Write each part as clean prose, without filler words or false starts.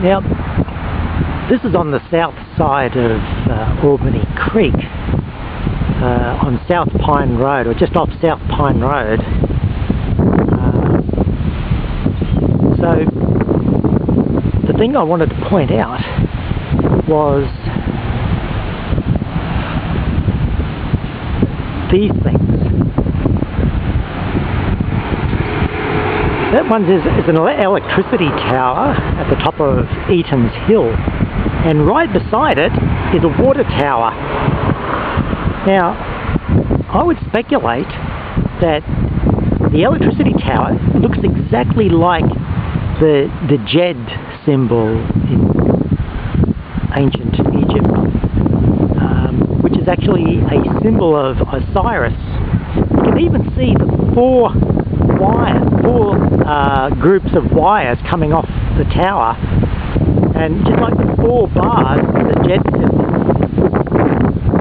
Now, this is on the south side of Albany Creek, on South Pine Road, or just off South Pine Road. So, the thing I wanted to point out was these things. That one is an electricity tower at the top of Eatons Hill, and right beside it is a water tower. Now, I would speculate that the electricity tower looks exactly like the Jed symbol in ancient Egypt, which is actually a symbol of Osiris. You can even see the four groups of wires coming off the tower, and just like the four bars, the Jed symbol.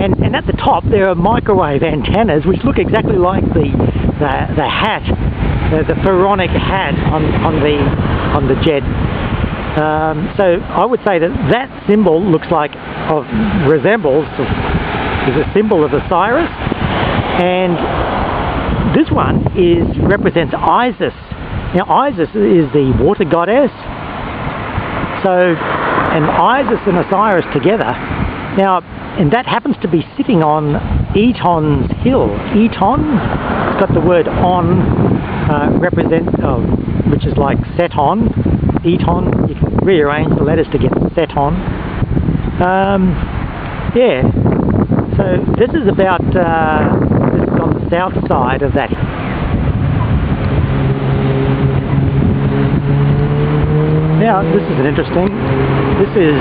And at the top there are microwave antennas which look exactly like the hat, the pharaonic hat on the Jed. So I would say that symbol looks like, resembles, is a symbol of Osiris, and this one represents Isis. Now Isis is the water goddess. So, and Isis and Osiris together. Now, and that happens to be sitting on Eatons Hill. Eaton, it's got the word on, which is like set on. Eaton, you can rearrange the letters to get set on. Yeah, so this is about, this is on the south side of that. Now, this is interesting. This is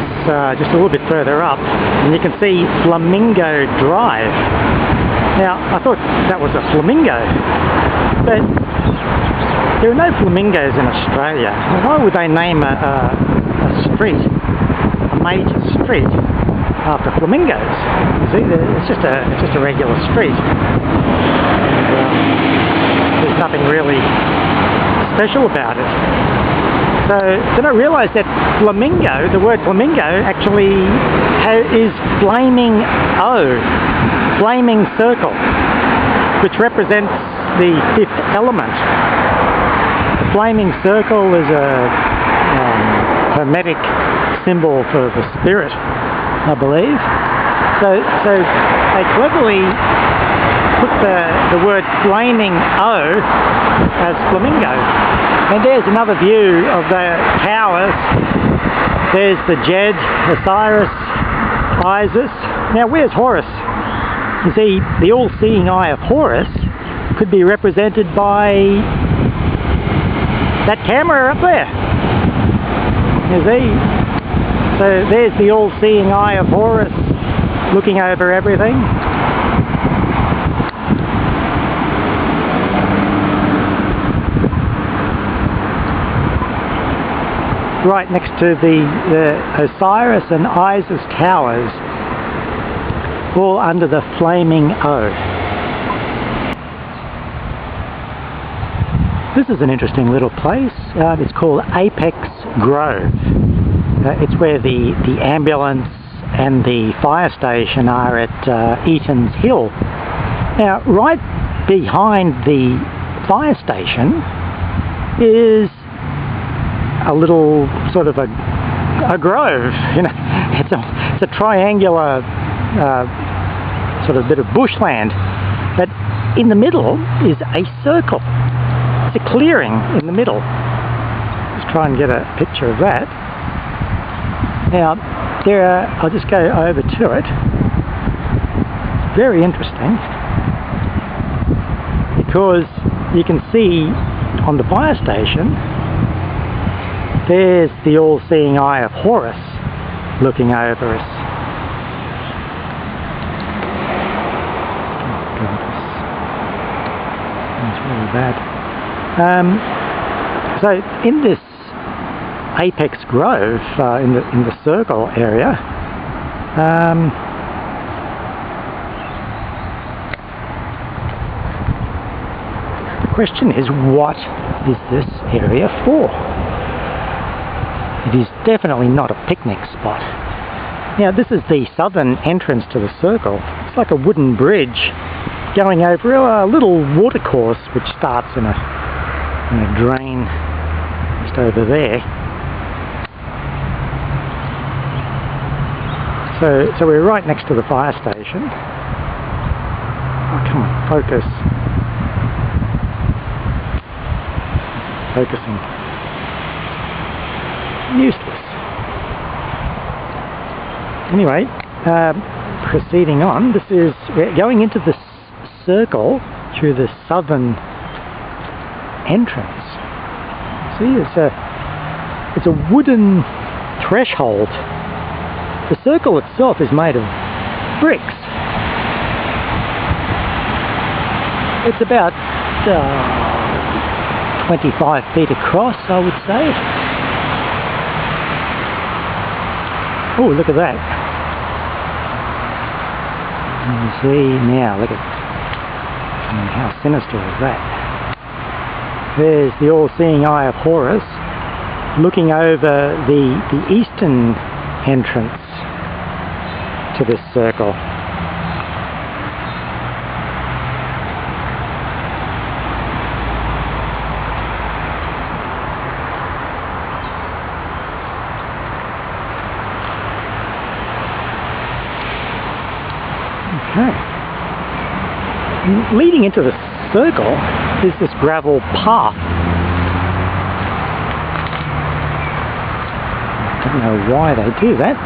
just a little bit further up, and you can see Flamingo Drive. Now, I thought that was a flamingo, but there are no flamingos in Australia. Why would they name a street, a major street, after flamingos? You see, it's just a regular street. There's nothing really special about it. So then I realised that flamingo, the word flamingo, actually is flaming O, flaming circle, which represents the fifth element. The flaming circle is a hermetic symbol for the spirit, I believe. So they cleverly put the word flaming O as flamingo. And there's another view of the towers. There's the Jed, Osiris, Isis. Now where's Horus? You see, the all-seeing eye of Horus could be represented by that camera up there. You see? So there's the all-seeing eye of Horus looking over everything. Right next to the Osiris and Isis towers, all under the flaming O. This is an interesting little place. It's called Apex Grove. It's where the ambulance and the fire station are at Eatons Hill. Now, right behind the fire station is a little sort of a grove, you know. It's a triangular sort of bit of bushland, but in the middle is a circle. It's a clearing in the middle. Let's try and get a picture of that. Now, I'll just go over to it. It's very interesting because you can see on the fire station, there's the all-seeing eye of Horus looking over us. That's really bad. So in this Apex Grove, in the circle area, the question is, what is this area for? It is definitely not a picnic spot. Now this is the southern entrance to the circle. It's like a wooden bridge going over a little watercourse which starts in a drain just over there. So we're right next to the fire station. Oh, come on, focus. Focusing. Useless. Anyway, proceeding on, we're going into the circle through the southern entrance. See, it's a wooden threshold. The circle itself is made of bricks. It's about 25 feet across, I would say. Oh, look at that. You see now, look at how sinister is that. There's the all-seeing eye of Horus looking over the eastern entrance to this circle. Okay. Leading into the circle is this gravel path. I don't know why they do that.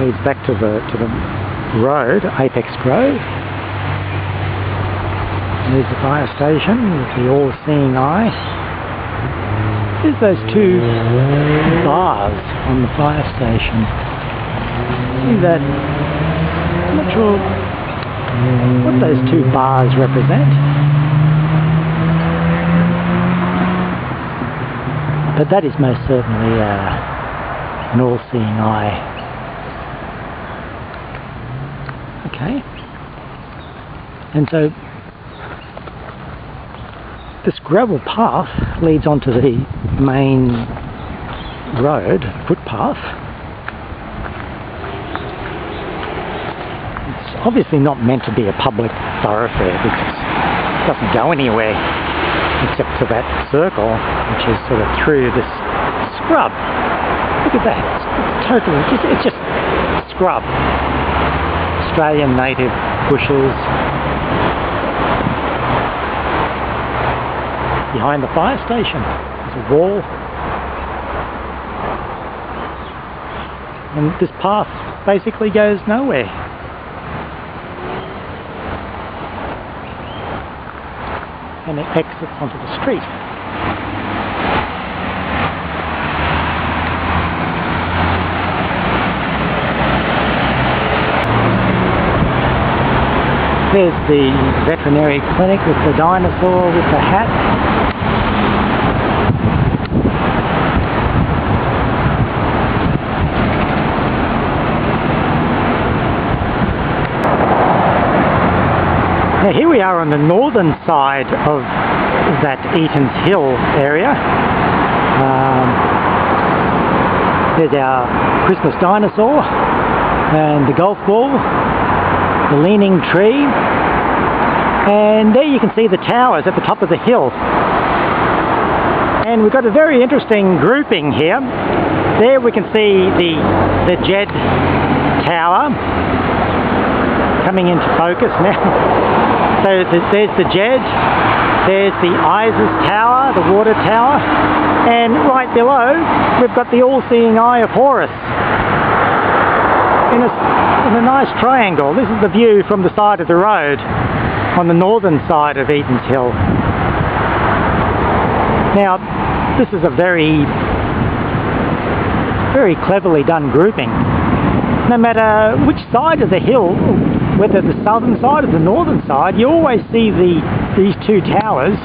Leads back to the road, Apex Road. There's the fire station with the all-seeing eye. There's those two bars on the fire station. See that? I'm not sure what those two bars represent. But that is most certainly an all-seeing eye. Okay. And so this gravel path leads onto the main road, footpath. It's obviously not meant to be a public thoroughfare because it doesn't go anywhere except to that circle, which is sort of through this scrub. Look at that. It's totally, it's just scrub. Australian native bushes. Behind the fire station there's a wall. And this path basically goes nowhere. And it exits onto the street. There's the veterinary clinic with the dinosaur with the hat. Now here we are on the northern side of that Eatons Hill area. There's our Christmas dinosaur and the golf ball, the leaning tree, and there you can see the towers at the top of the hill. And we've got a very interesting grouping here. There we can see the Jed Tower coming into focus now. So there's the Jed, there's the Isis Tower, the water tower, and right below we've got the all-seeing eye of Horus in a nice triangle. This is the view from the side of the road on the northern side of Eatons Hill. Now this is a very cleverly done grouping. No matter which side of the hill, whether the southern side or the northern side, you always see these two towers,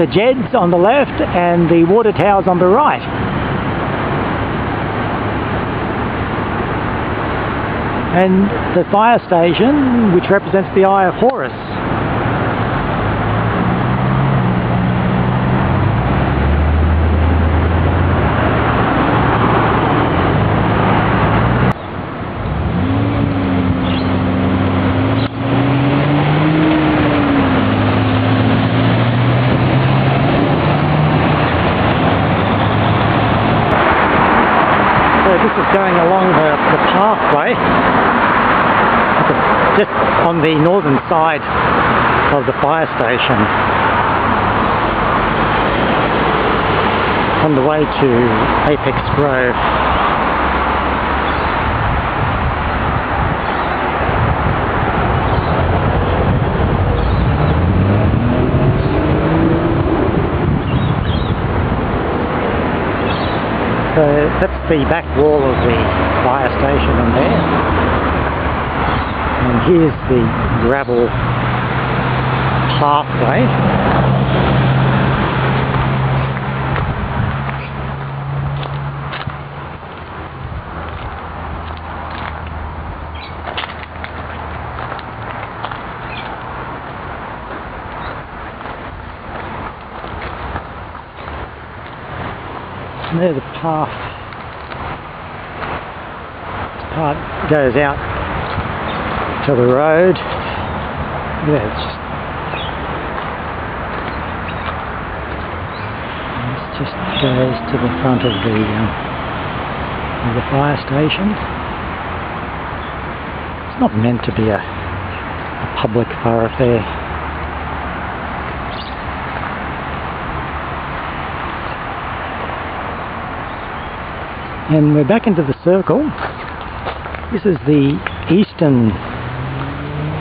the Jeds on the left and the water towers on the right. And the fire station, which represents the Eye of Horus. pathway just on the northern side of the fire station on the way to Apex Grove. So that's the back wall of the fire station in there. And here's the gravel pathway. And there the path. This part goes out to the road. Yeah, it just goes to the front of the fire station. It's not meant to be a public thoroughfare. And we're back into the circle. This is the eastern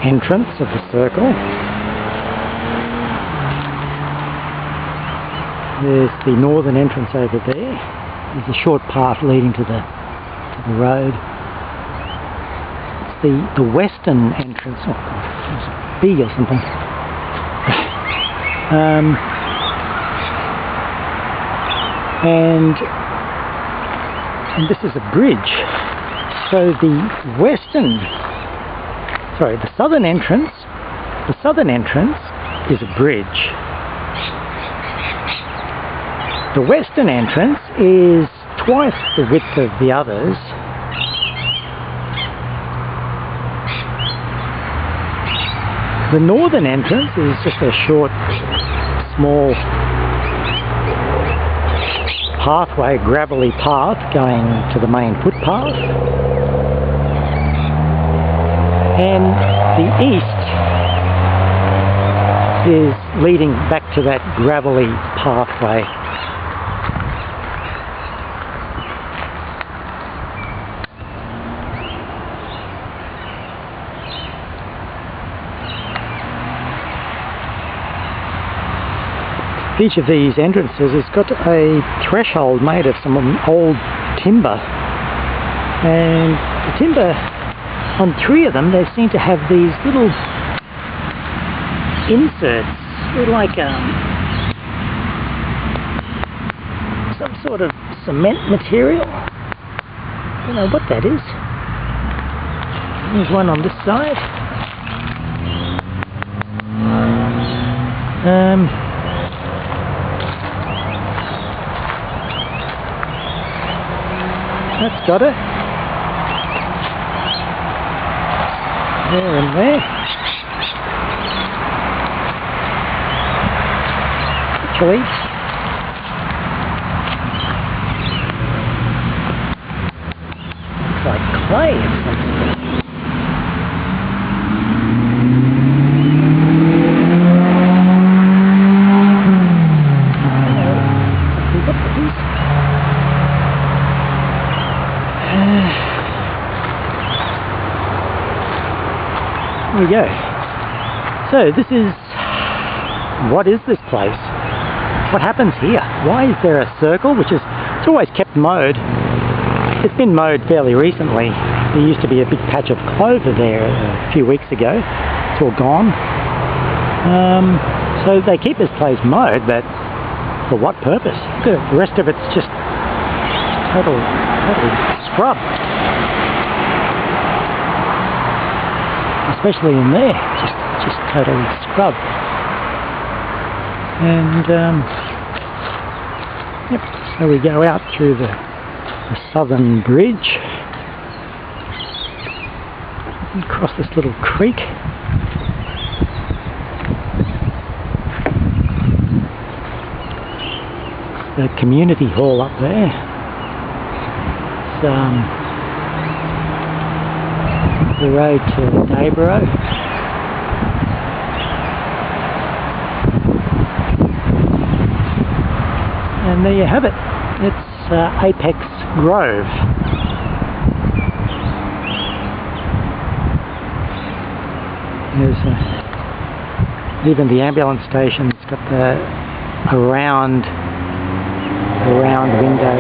entrance of the circle. There's the northern entrance over there. There's a short path leading to the road. It's the western entrance. Oh God, there's a bee or something. And this is a bridge. So the southern entrance is a bridge. The western entrance is twice the width of the others. The northern entrance is just a short, small pathway, gravelly path going to the main footpath. And the east is leading back to that gravelly pathway. Each of these entrances has got a threshold made of some old timber, and the timber on 3 of them, they seem to have these little inserts. They're like some sort of cement material. I don't know what that is. There's one on this side. That's got it. There and there. Actually, it's like clay or something. There we go. So this is, what is this place? What happens here? Why is there a circle which is, it's always kept mowed. It's been mowed fairly recently. There used to be a big patch of clover there a few weeks ago. It's all gone. So they keep this place mowed, but for what purpose? The rest of it's just totally scrub. Especially in there, just totally scrub. And yep, so we go out through the southern bridge and cross this little creek. The community hall up there. It's the road to neighbourhood. And there you have it. It's Apex Grove. There's even the ambulance station's got the round window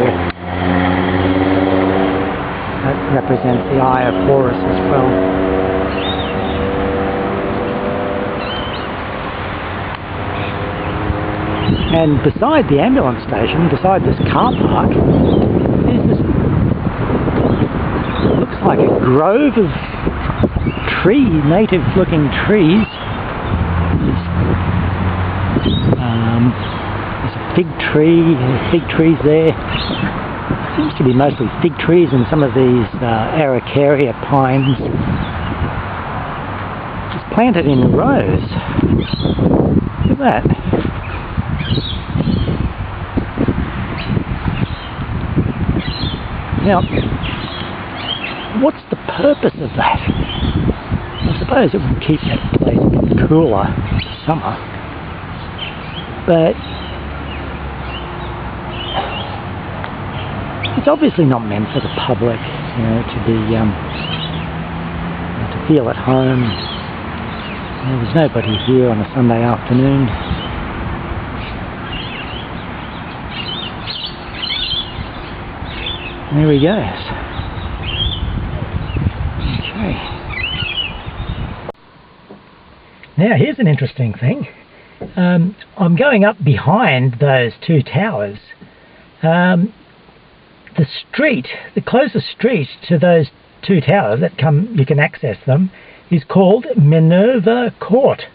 that represents the Eye of Horus as well. And beside the ambulance station, beside this car park, there's this, looks like a grove of native looking trees. There's a fig tree, fig trees there. Seems to be mostly fig trees and some of these Araucaria pines, just planted in rows. Look at that. Now, what's the purpose of that? I suppose it would keep that place a bit cooler in summer, but it's obviously not meant for the public, you know, to be to feel at home. There's nobody here on a Sunday afternoon. There we go. Okay. Now here's an interesting thing. I'm going up behind those two towers. The street, the closest street to those two towers that you can access them, is called Minerva Court.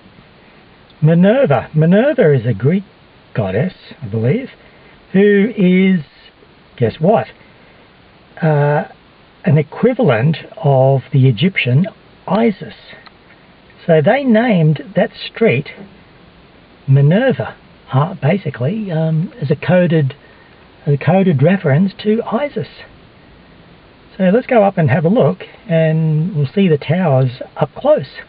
Minerva is a Greek goddess, I believe, who is, guess what? An equivalent of the Egyptian Isis. So they named that street Minerva, basically as a coded reference to Isis. So let's go up and have a look, and we'll see the towers up close.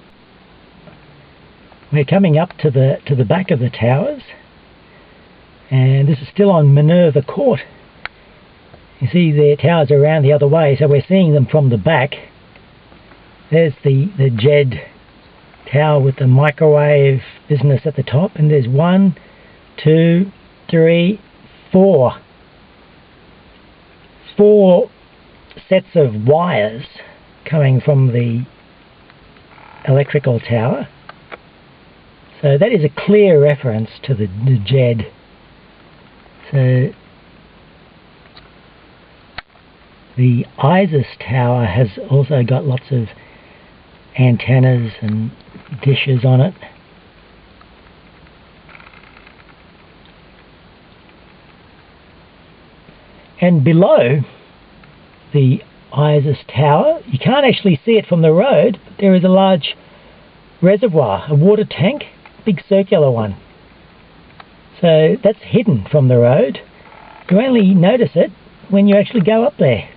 We're coming up to the back of the towers, and this is still on Minerva Court. You see their towers are around the other way, so we're seeing them from the back. There's the Jed tower with the microwave business at the top, and there's 1, 2, 3, 4 sets of wires coming from the electrical tower. So that is a clear reference to the Jed. So the Isis tower has also got lots of antennas and dishes on it. And below the Isis tower, you can't actually see it from the road, but there is a large reservoir, a water tank, big circular one. So that's hidden from the road. You only notice it when you actually go up there.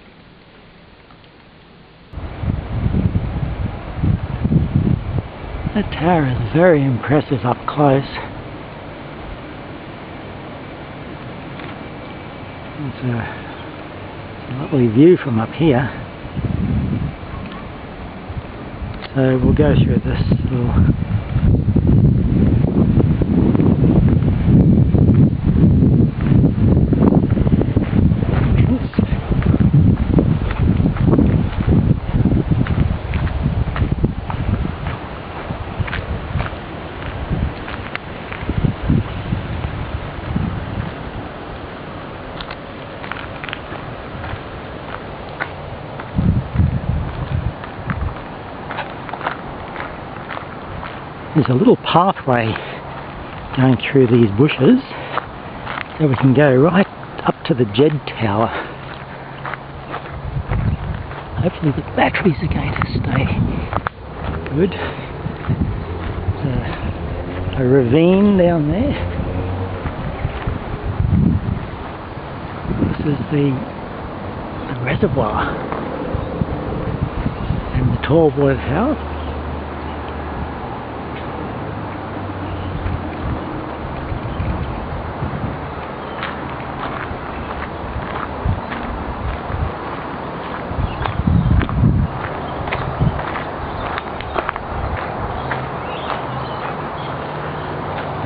That tower is very impressive up close. It's a lovely view from up here. So we'll go through this little there's a little pathway going through these bushes, so we can go right up to the Jed Tower. Hopefully the batteries are going to stay good. There's a ravine down there. This is the reservoir and the tall water tower.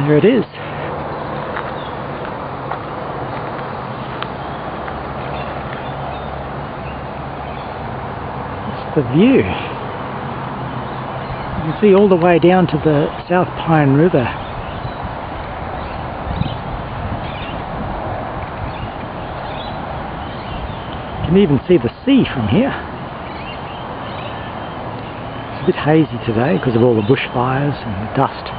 There it is. That's the view. You can see all the way down to the South Pine River. You can even see the sea from here. It's a bit hazy today because of all the bushfires and the dust.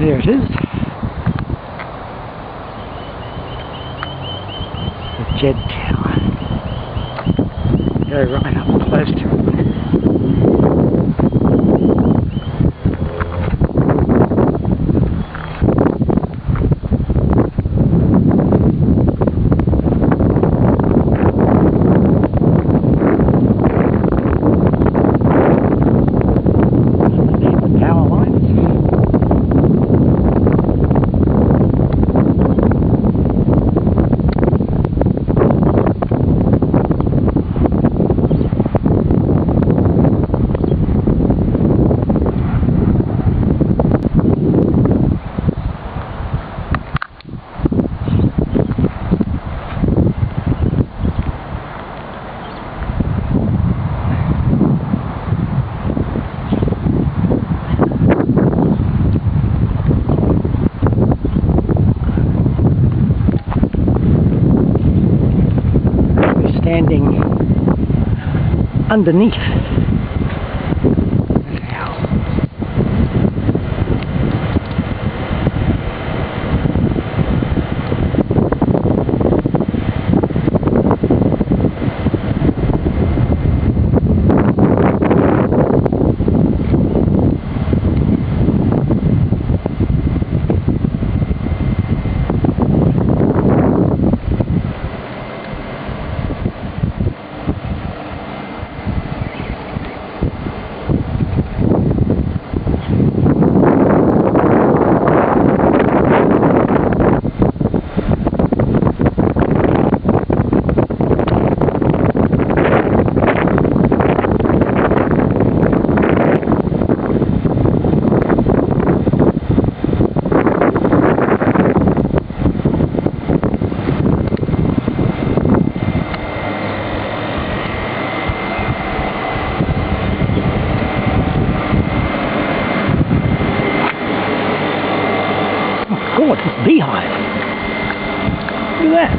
There it is. The Jed Tower. Go right up close to it. Standing underneath. God, it's Bee-hive. Look at that.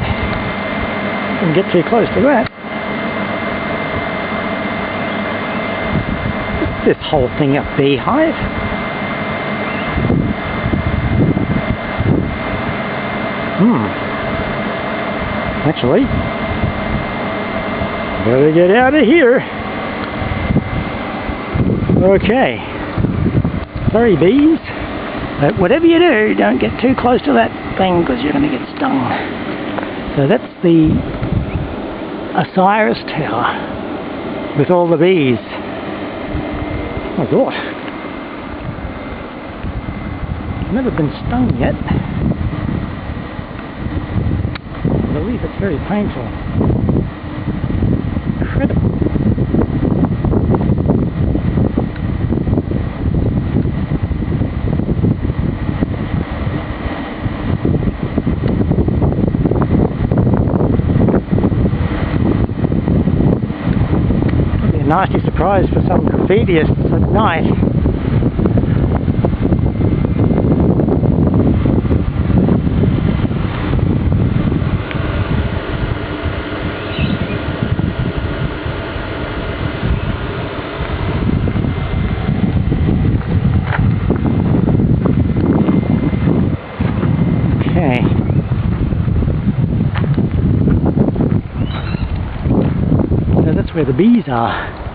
Don't get too close to that. Is this whole thing a Bee-hive? Actually, better get out of here. Okay. Sorry, bees. But whatever you do, don't get too close to that thing because you're going to get stung. So that's the Osiris Tower with all the bees. Oh God. I've never been stung yet. I believe it's very painful. Incredible. Nasty surprise for some graffitiists at night. where the bees are.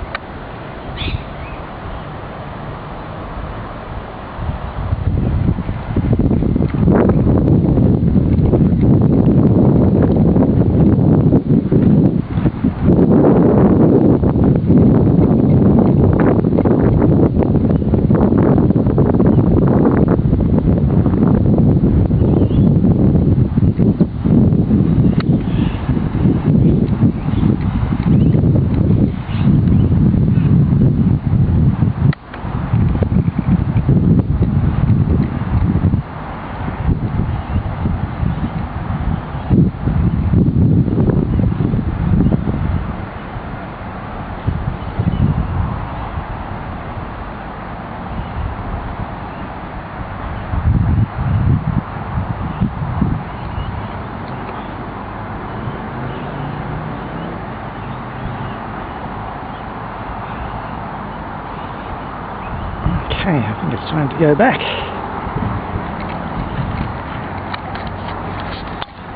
Okay, I think it's time to go back.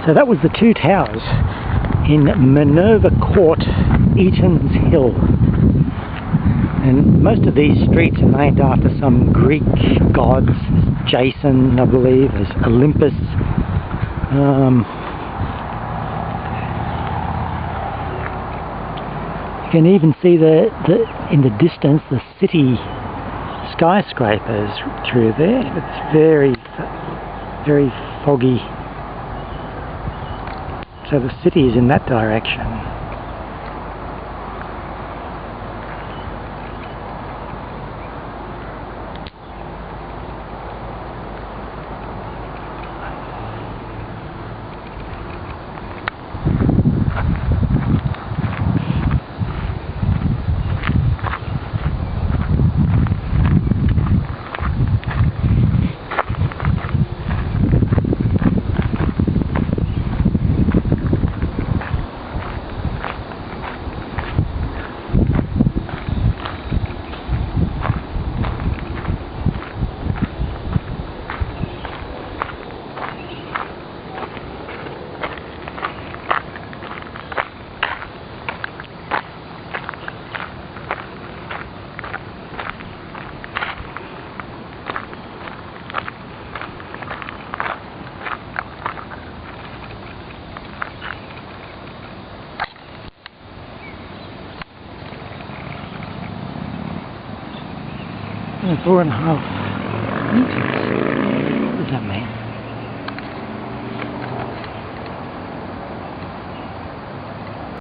So that was the two towers in Minerva Court, Eatons Hill. And most of these streets are named after some Greek gods. Jason, I believe, there's Olympus. You can even see in the distance the city skyscrapers through there. It's very, very foggy. So the city is in that direction. And 4.5 meters. What does that mean?